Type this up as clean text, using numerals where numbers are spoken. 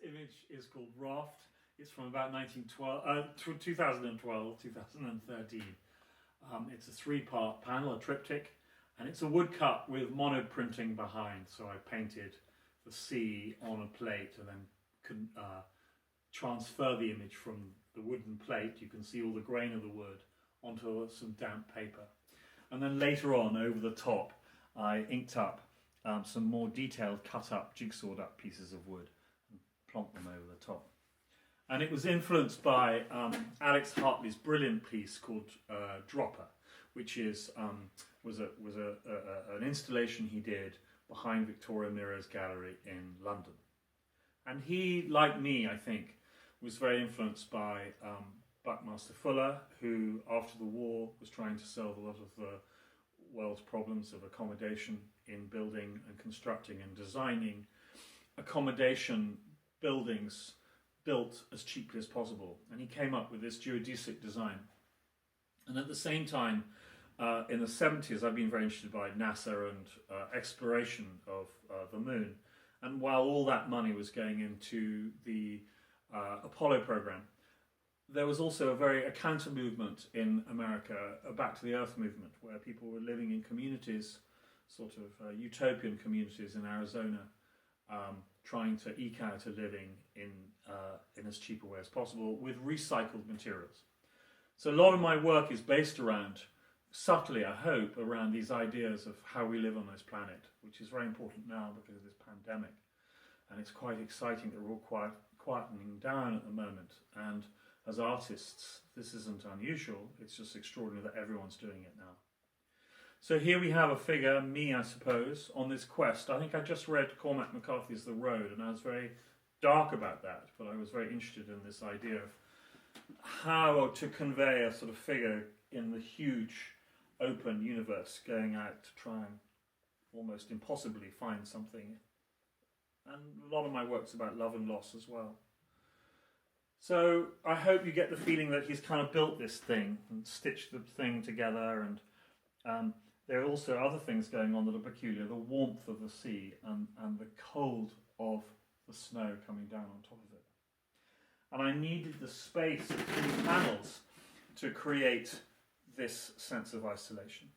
image is called Raft. It's from about 2012, 2013. It's a three-part panel, a triptych, and it's a woodcut with monoprinting behind. So I painted the sea on a plate and then can transfer the image from the wooden plate. You can see all the grain of the wood onto some damp paper. And then later on, over the top, I inked up some more detailed cut-up, jigsawed up pieces of wood and plonked them over the top. And it was influenced by Alex Hartley's brilliant piece called Dropper, which was an installation he did behind Victoria Mirror's gallery in London. And he, like me, I think, was very influenced by Buckmaster Fuller, who, after the war, was trying to solve a lot of the world's problems of accommodation in building and constructing and designing accommodation buildings built as cheaply as possible. And he came up with this geodesic design. And at the same time, in the 70s, I've been very interested by NASA and exploration of the moon. And while all that money was going into the Apollo program, there was also a counter movement in America, a Back to the Earth movement, where people were living in communities, sort of utopian communities in Arizona, trying to eke out a living in as cheap a way as possible with recycled materials. So a lot of my work is based around, subtly I hope, around these ideas of how we live on this planet, which is very important now because of this pandemic. And it's quite exciting that we're all quietening down at the moment. And as artists, this isn't unusual. It's just extraordinary that everyone's doing it now. So here we have a figure, me I suppose, on this quest. I think I just read Cormac McCarthy's The Road, and I was very dark about that, but I was very interested in this idea of how to convey a sort of figure in the huge open universe going out to try and almost impossibly find something. And a lot of my work's about love and loss as well. So I hope you get the feeling that he's kind of built this thing and stitched the thing together, and there are also other things going on that are peculiar, the warmth of the sea and the cold of the snow coming down on top of it. And I needed the space between panels to create this sense of isolation.